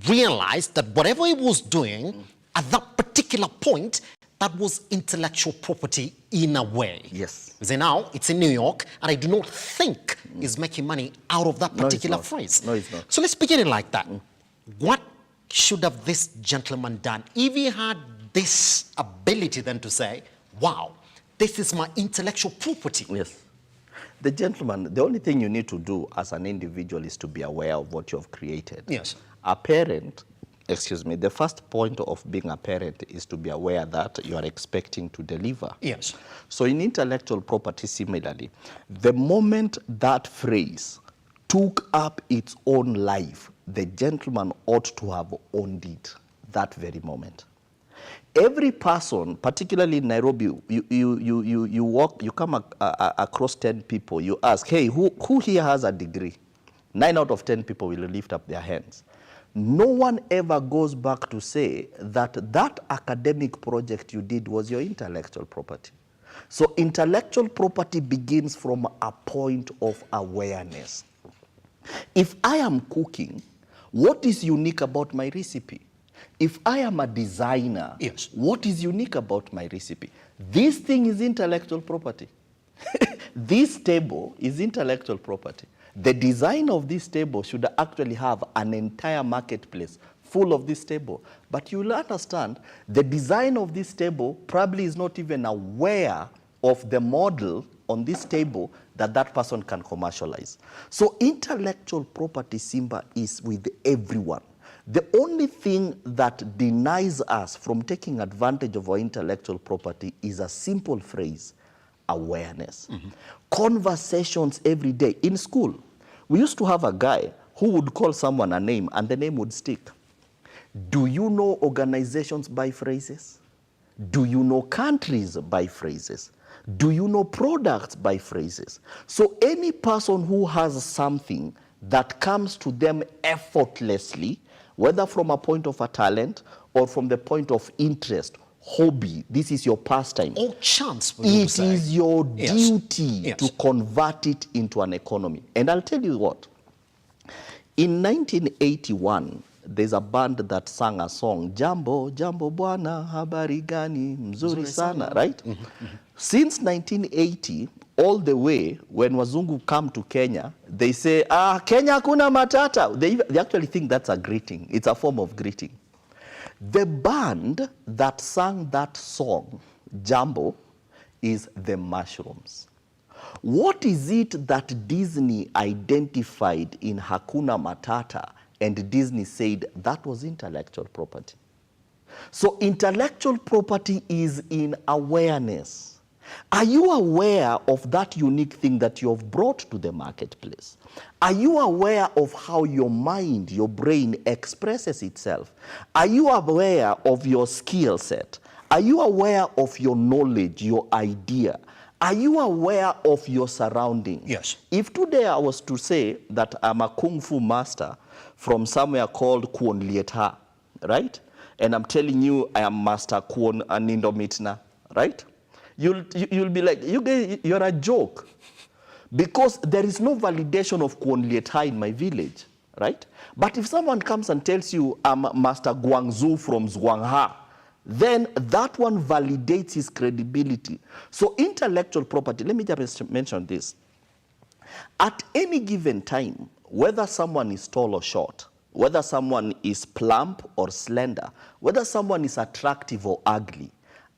realized that whatever he was doing at that particular point, that was intellectual property in a way. Yes. You say now, it's in New York, and I do not think he's making money out of that particular phrase. No, it's not. So let's begin it like that. What should have this gentleman done if he had this ability then to say, wow, this is my intellectual property? Yes. The gentleman, the only thing you need to do as an individual is to be aware of what you have created. Yes. A parent, the first point of being a parent is to be aware that you are expecting to deliver. Yes. So in intellectual property, similarly, the moment that phrase took up its own life, the gentleman ought to have owned it that very moment. Every person, particularly in Nairobi, you walk, you come across 10 people, you ask, hey, who here has a degree? 9 out of 10 people will lift up their hands. No one ever goes back to say that that academic project you did was your intellectual property. So intellectual property begins from a point of awareness. If I am cooking, what is unique about my recipe? If I am a designer, what is unique about my recipe? This thing is intellectual property. This table is intellectual property. The design of this table should actually have an entire marketplace full of this table. But you will understand the design of this table probably is not even aware of the model on this table that person can commercialize. So intellectual property, Simba, is with everyone. The only thing that denies us from taking advantage of our intellectual property is a simple phrase, awareness. Conversations every day. In school, we used to have a guy who would call someone a name and the name would stick. Do you know organizations by phrases? Do you know countries by phrases? Do you know products by phrases? So any person who has something that comes to them effortlessly, whether from a point of a talent or from the point of interest, hobby, this is your pastime. Or chance, it is your duty to convert it into an economy. And I'll tell you what, in 1981, there's a band that sang a song, Jambo, Jambo Bwana, habari gani, mzuri sana, right? Since 1980, all the way, when Wazungu come to Kenya, they say, Kenya kuna matata. They actually think that's a greeting. It's a form of greeting. The band that sang that song, Jambo, is the Mushrooms. What is it that Disney identified in Hakuna Matata and Disney said that was intellectual property? So intellectual property is in awareness. Are you aware of that unique thing that you have brought to the marketplace? Are you aware of how your mind, your brain expresses itself? Are you aware of your skill set? Are you aware of your knowledge, your idea? Are you aware of your surroundings? Yes. If today I was to say that I'm a Kung Fu master from somewhere called Kwon Lieta, right? And I'm telling you I am Master Kwon Anindomitna, right? You'll be like, you guys, you're a joke. Because there is no validation of Kwon Lieta in my village, right? But if someone comes and tells you I'm Master Guangzhou from Zhuangha, then that one validates his credibility. So intellectual property, let me just mention this. At any given time, whether someone is tall or short, whether someone is plump or slender, whether someone is attractive or ugly,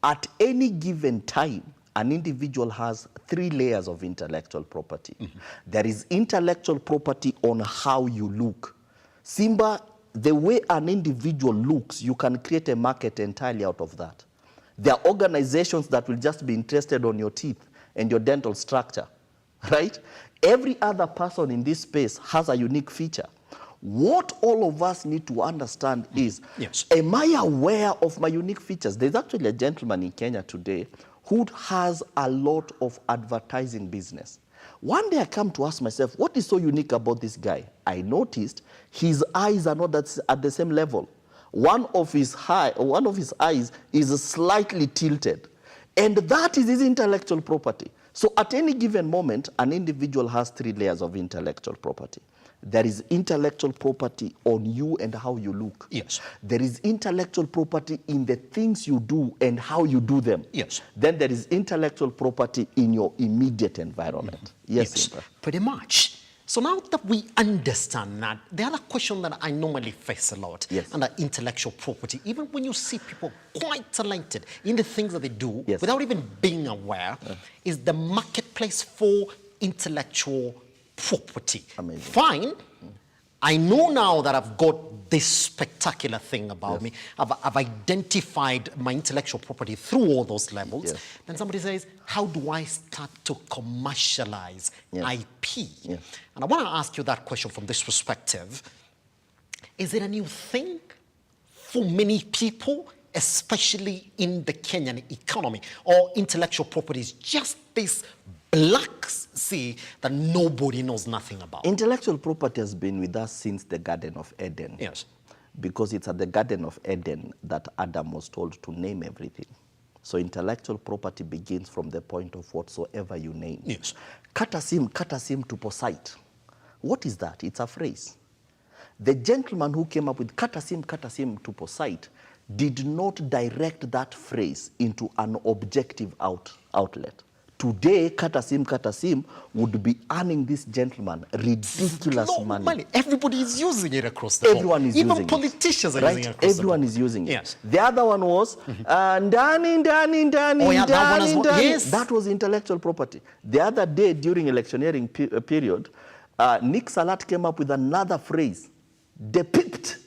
at any given time, an individual has 3 layers of intellectual property. There is intellectual property on how you look. Simba, the way an individual looks, you can create a market entirely out of that. There are organizations that will just be interested on your teeth and your dental structure, right? Every other person in this space has a unique feature. What all of us need to understand is, am I aware of my unique features? There's actually a gentleman in Kenya today who has a lot of advertising business. One day I come to ask myself, what is so unique about this guy? I noticed his eyes are not at the same level. One of his eyes is slightly tilted. And that is his intellectual property. So at any given moment, an individual has 3 layers of intellectual property. There is intellectual property on you and how you look. Yes. There is intellectual property in the things you do and how you do them. Yes. Then there is intellectual property in your immediate environment. Yes. Pretty much. So now that we understand that, the other question that I normally face a lot under intellectual property, even when you see people quite talented in the things that they do without even being aware, is the marketplace for intellectual property. Amazing. Fine. I know now that I've got this spectacular thing about me. I've identified my intellectual property through all those levels. Then somebody says, how do I start to commercialize IP? And I want to ask you that question from this perspective. Is it a new thing for many people, especially in the Kenyan economy? Or intellectual property is just this black sea that nobody knows nothing about? Intellectual property has been with us since the Garden of Eden. Yes. Because it's at the Garden of Eden that Adam was told to name everything. So intellectual property begins from the point of whatsoever you name. Yes. Katasim tuposite. What is that? It's a phrase. The gentleman who came up with katasim tuposite did not direct that phrase into an objective outlet. Today, katasim would be earning this gentleman ridiculous money. Everybody is using it across the board. Everyone is using it. Even politicians are using it across the board. Everyone is using it. Yes. The other one was Ndani. That was intellectual property. The other day during electioneering period, Nick Salat came up with another phrase, depict.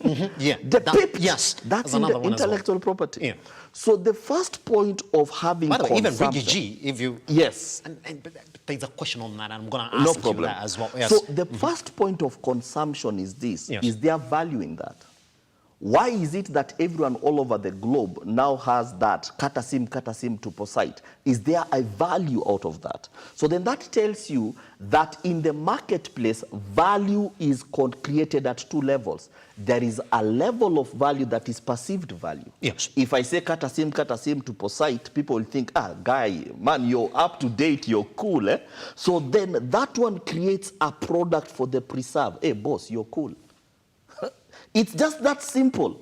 Depict. That's intellectual property. So the first point of having by the way, even consumption. Ricky G, if you... Yes. But there's a question on that, and I'm going to ask you that as well. Yes. So the first point of consumption is this, is their value in that. Why is it that everyone all over the globe now has that katasim tuposite? Is there a value out of that? So then that tells you that in the marketplace, value is created at 2 levels. There is a level of value that is perceived value. Yes. If I say katasim tuposite, people will think, guy, man, you're up to date, you're cool. Eh? So then that one creates a product for the preserve. Hey, boss, you're cool. It's just that simple.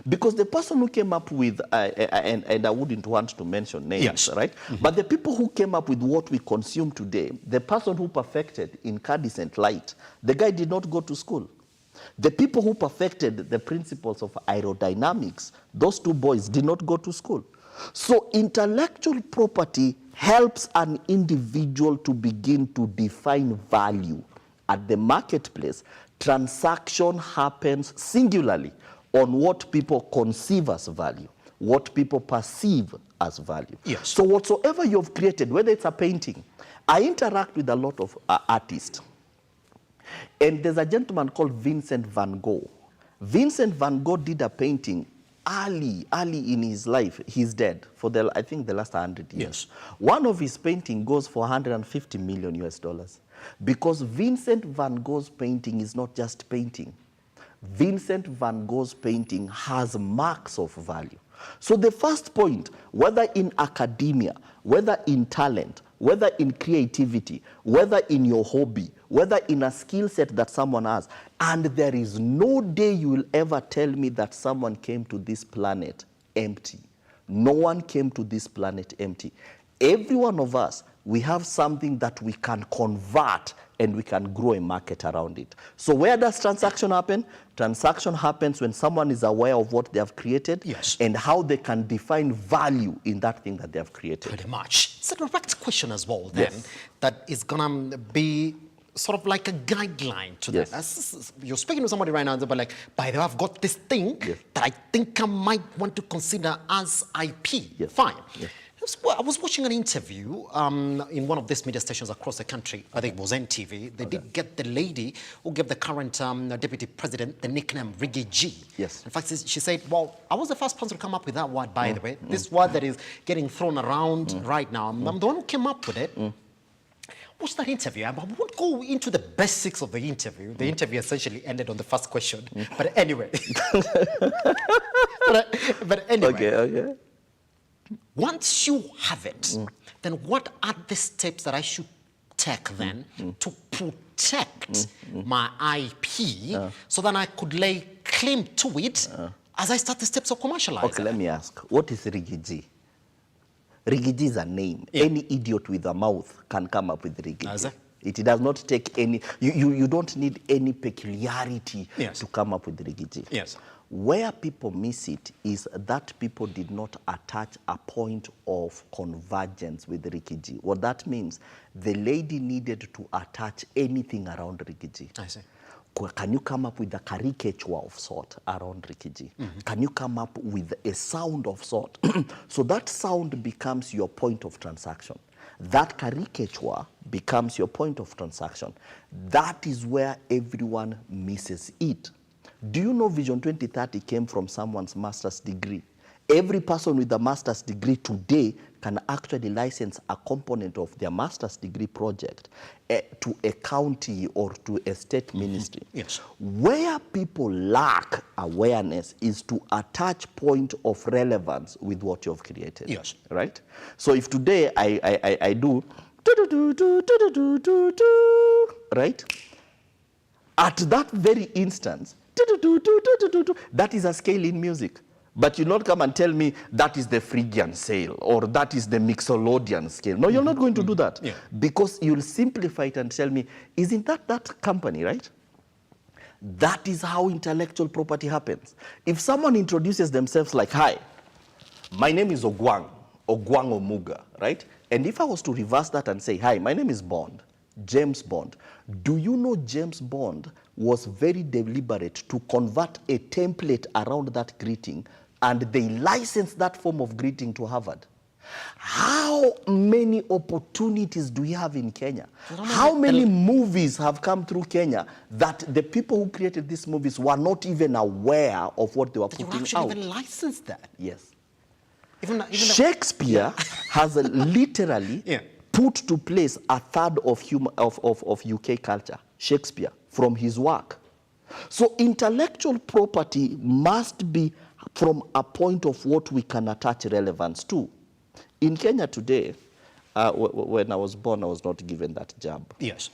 Because the person who came up with, and I wouldn't want to mention names, Yes. right? But the people who came up with what we consume today, the person who perfected incandescent light, the guy did not go to school. The people who perfected the principles of aerodynamics, those two boys did not go to school. So intellectual property helps an individual to begin to define value. At the marketplace, transaction happens singularly on what people conceive as value, what people perceive as value. Yes. So whatsoever you've created, whether it's a painting, I interact with a lot of artists. And there's a gentleman called Vincent van Gogh. Vincent van Gogh did a painting early in his life. He's dead for I think the last 100 years. Yes. One of his paintings goes for $150 million US. Because Vincent van Gogh's painting is not just painting. Vincent van Gogh's painting has marks of value. So the first point, whether in academia, whether in talent, whether in creativity, whether in your hobby, whether in a skill set that someone has, and there is no day you will ever tell me that someone came to this planet empty. No one came to this planet empty. Every one of us, we have something that we can convert and we can grow a market around it. So where does transaction happen? Transaction happens when someone is aware of what they have created, yes, and how they can define value in that thing that they have created. Pretty much. It's a direct question as well then, yes, that is going to be sort of like a guideline to yes, that. You're speaking to somebody right now, but like, by the way, I've got this thing, yes, that I think I might want to consider as IP. Yes. Fine. Yes. I was watching an interview in one of these media stations across the country. I think it was NTV. They did get the lady who gave the current deputy president the nickname Riggy G. Yes. In fact, she said, well, I was the first person to come up with that word, by the way. This word that is getting thrown around right now. I'm the one who came up with it. Watch that interview. I won't go into the basics of the interview. The interview essentially ended on the first question. But anyway. but anyway. Okay. Once you have it, then what are the steps that I should take then to protect my IP so that I could lay claim to it as I start the steps of commercializing? Okay, let me ask. What is Riggy G? Riggy G is a name. Yeah. Any idiot with a mouth can come up with Riggy G. It does not take any... You don't need any peculiarity to come up with Riggy G. Yes. Where people miss it is that people did not attach a point of convergence with Riggy G. What that means, the lady needed to attach anything around Riggy G. I see. Can you come up with a caricature of sort around Riggy G? Can you come up with a sound of sort? So that sound becomes your point of transaction. That caricature becomes your point of transaction. That is where everyone misses it. Do you know Vision 2030 came from someone's master's degree? Every person with a master's degree today can actually license a component of their master's degree project to a county or to a state ministry. Yes. Where people lack awareness is to attach point of relevance with what you've created. Yes. Right? So if today I do, right? At that very instance, that is a scale in music. But you not come and tell me that is the Phrygian scale or that is the Mixolydian scale. No, you're not going to do that. Yeah. Because you'll simplify it and tell me, isn't that company, right? That is how intellectual property happens. If someone introduces themselves like, hi, my name is Owang Omuga, right? And if I was to reverse that and say, hi, my name is Bond, James Bond. Do you know James Bond was very deliberate to convert a template around that greeting, and they licensed that form of greeting to Harvard? How many opportunities do we have in Kenya? How many movies have come through Kenya that the people who created these movies were not even aware of what they were putting out? You actually even licensed that? Yes. Even Shakespeare has literally put to place a third of UK culture, Shakespeare, from his work. So intellectual property must be from a point of what we can attach relevance to. In Kenya today, when I was born, I was not given that jab. Yes.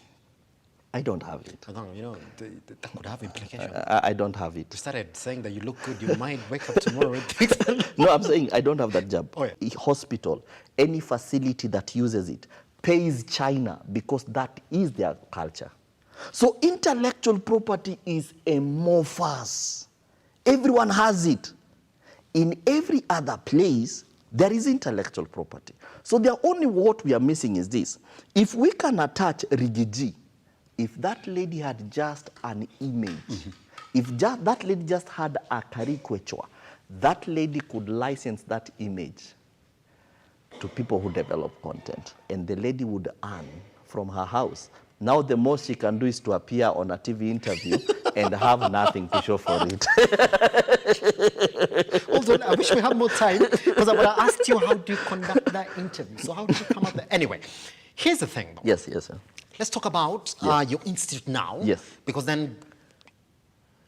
I don't have it. You know, that could have implications. I don't have it. You started saying that you look good, you might wake up tomorrow with things. No, I'm saying I don't have that job. Oh, yeah. A hospital, any facility that uses it, pays China because that is their culture. So intellectual property is amorphous. Everyone has it. In every other place, there is intellectual property. So the only what we are missing is this. If we can attach Rigiji, if that lady had just an image, if that lady just had a caricature, that lady could license that image to people who develop content, and the lady would earn from her house. Now the most she can do is to appear on a TV interview and have nothing to show for it. Hold on, I wish we had more time, because I would have asked you, how do you conduct that interview? So how did you come up there? Anyway, here's the thing, though. Yes, yes, sir. Let's talk about your institute now. Yes. Because then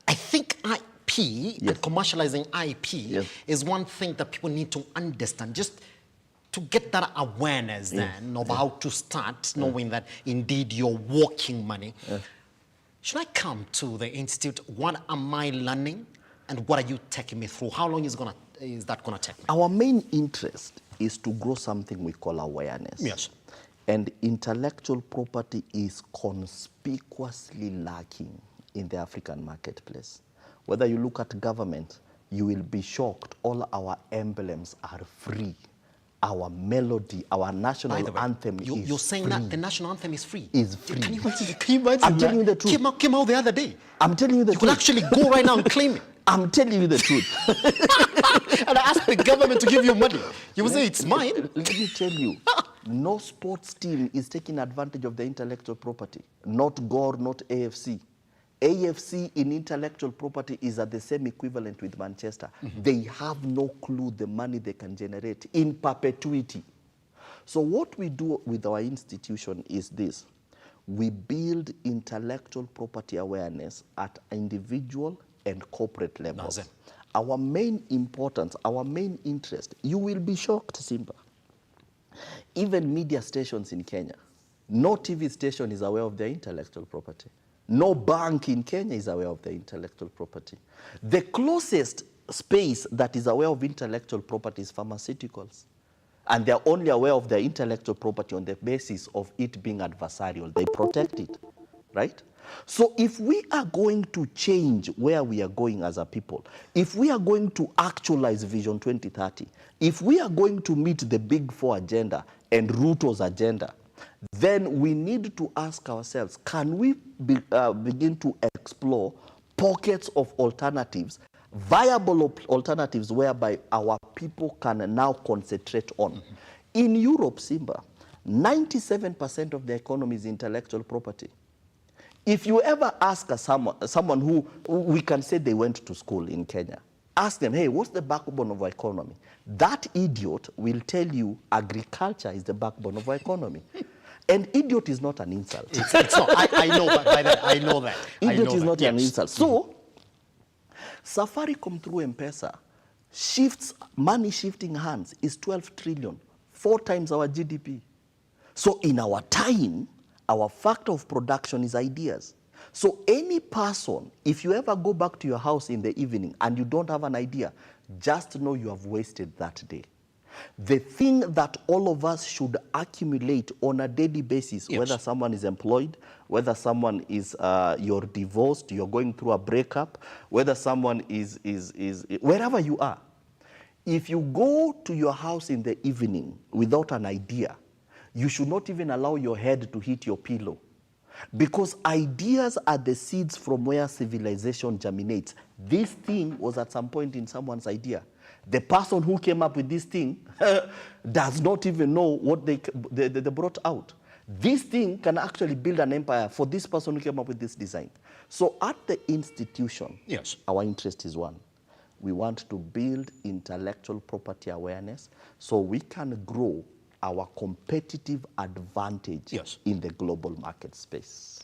I think IP and commercializing IP is one thing that people need to understand, just to get that awareness then of how to start, knowing that indeed you're working money. Should I come to the institute? What am I learning? And what are you taking me through? How long is that going to take me? Our main interest is to grow something we call awareness. Yes. And intellectual property is conspicuously lacking in the African marketplace. Whether you look at government, you will be shocked. All our emblems are free. Our melody, our national anthem is free. You're saying that the national anthem is free? Is free. Can you imagine I'm telling you the truth. Came out the other day. I'm telling you the truth. You could actually go right now and claim it. I'm telling you the truth. And I ask the government to give you money. You will say it's mine. Let me tell you, no sports team is taking advantage of the intellectual property. Not Gore, not AFC. AFC in intellectual property is at the same equivalent with Manchester. They have no clue the money they can generate in perpetuity. So what we do with our institution is this. We build intellectual property awareness at individual and corporate levels. Our main importance, our main interest, you will be shocked, Simba. Even media stations in Kenya, no TV station is aware of their intellectual property. No bank in Kenya is aware of their intellectual property. The closest space that is aware of intellectual property is pharmaceuticals. And they're only aware of their intellectual property on the basis of it being adversarial. They protect it, right? So if we are going to change where we are going as a people, if we are going to actualize Vision 2030, if we are going to meet the Big Four agenda and Ruto's agenda, then we need to ask ourselves, can we begin to explore pockets of alternatives, viable alternatives whereby our people can now concentrate on? In Europe, Simba, 97% of the economy is intellectual property. If you ever ask someone who we can say they went to school in Kenya, ask them, hey, what's the backbone of our economy? That idiot will tell you agriculture is the backbone of our economy. And idiot is not an insult. It's not. I know that. I know that. Idiot is not an insult. So, Safaricom through M-Pesa shifts, money shifting hands is 12 trillion, 4 times our GDP. So in our time, our factor of production is ideas. So any person, if you ever go back to your house in the evening and you don't have an idea, just know you have wasted that day. The thing that all of us should accumulate on a daily basis, whether someone is employed, whether someone is, you're divorced, you're going through a breakup, whether someone is wherever you are, if you go to your house in the evening without an idea, you should not even allow your head to hit your pillow. Because ideas are the seeds from where civilization germinates. This thing was at some point in someone's idea. The person who came up with this thing does not even know what they brought out. This thing can actually build an empire for this person who came up with this design. So at the institution, our interest is one. We want to build intellectual property awareness so we can grow our competitive advantage in the global market space.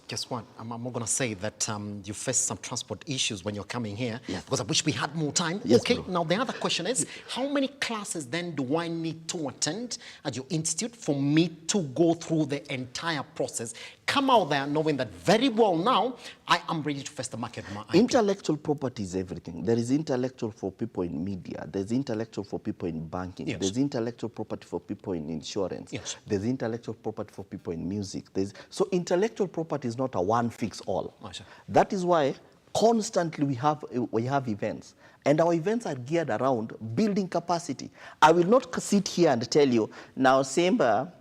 Guess what? I'm not going to say that you faced some transport issues when you're coming here, Yes. because I wish we had more time. Yes, okay, bro. now the other question is, how many classes then do I need to attend at your institute for me to go through the entire process, come out there knowing that very well now I am ready to face the market with my IP? Intellectual property is everything. There is intellectual for people in media. There's intellectual for people in banking. Yes. There's intellectual property for people in insurance. Yes. There's intellectual property for people in music. So intellectual property is not a one-fix-all. Oh, sure. That is why constantly we have events. And our events are geared around building capacity. I will not sit here and tell you, now Simba,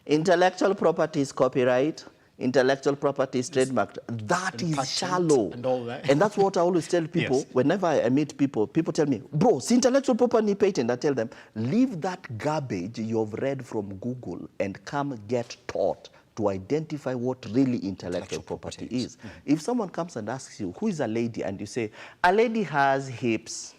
intellectual property is copyright, intellectual property is trademarked. That is shallow. And all that. And that's what I always tell people. Yes. Whenever I meet people, people tell me, bro, it's intellectual property patent. I tell them, leave that garbage you've read from Google and come get taught to identify what really intellectual property is. Mm-hmm. If someone comes and asks you, who is a lady? And you say, a lady has hips,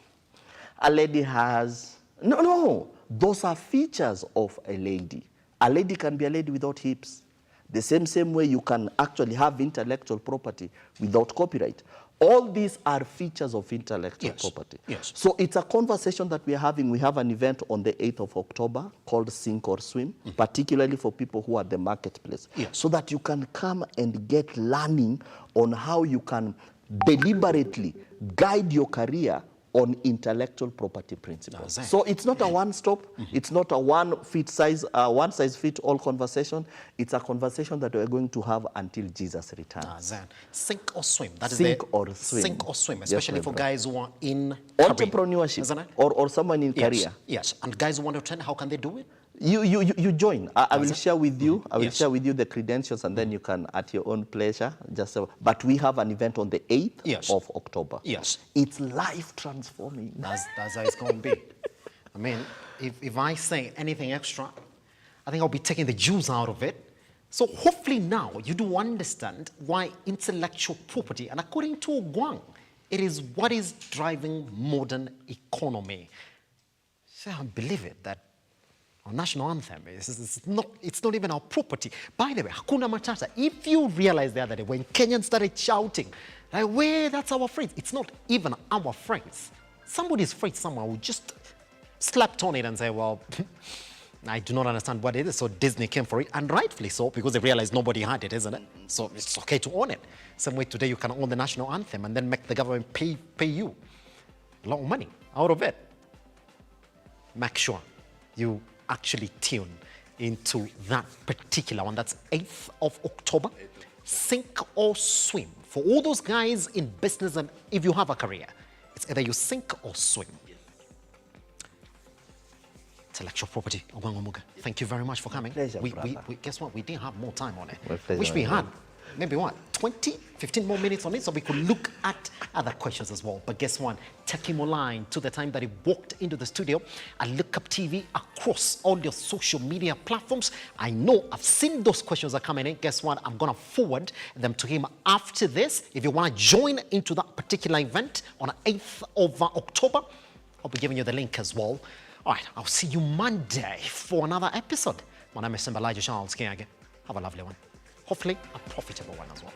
a lady has... No, those are features of a lady. A lady can be a lady without hips. The same way you can actually have intellectual property without copyright. All these are features of intellectual property. Yes. So it's a conversation that we're having. We have an event on the 8th of October called Sink or Swim, particularly for people who are at the marketplace. Yes. So that you can come and get learning on how you can deliberately guide your career on intellectual property principles. So it's not a one-stop, it's not a one-size-fits-all conversation. It's a conversation that we're going to have until Jesus returns. Sink or swim. That is Sink or swim. Sink or swim, Yes, especially my for brother. guys who are in Entrepreneurship, isn't it? or someone in career. Yes, and guys who want to train, how can they do it? You join. I will share with you. I will Yes. share with you the credentials, and then you can, at your own pleasure, just. But we have an event on the 8th of October. Yes, it's life transforming. That's how it's going to be. I mean, if I say anything extra, I think I'll be taking the juice out of it. So hopefully now you do understand why intellectual property, and according to Owang, it is what is driving modern economy. So I believe it that our national anthem it's not even our property. By the way, Hakuna Matata, if you realize the other day when Kenyans started shouting, like, wait, that's our phrase. It's not even our phrase. Somebody's phrase somewhere will just slapped on it and say, well, I do not understand what it is. So Disney came for it, and rightfully so, because they realized nobody had it, isn't it? So it's okay to own it. Same way today you can own the national anthem and then make the government pay you a lot of money out of it. Make sure you actually tune into that particular one. That's 8th of October. Sink or swim. For all those guys in business, and if you have a career, it's either you sink or swim. Intellectual property, Owang Omuga. Thank you very much for coming. Pleasure, we guess what? We didn't have more time on it. My pleasure, Wish we my had. Maybe what? 20, 15 more minutes on it so we could look at other questions as well. But guess what? Take him online to the time that he walked into the studio and Look Up TV across all your social media platforms. I know I've seen those questions are coming in. Guess what? I'm going to forward them to him after this. If you want to join into that particular event on the 8th of October, I'll be giving you the link as well. All right, I'll see you Monday for another episode. My name is Simba Kiage. Have a lovely one. Hopefully, a profitable one as well.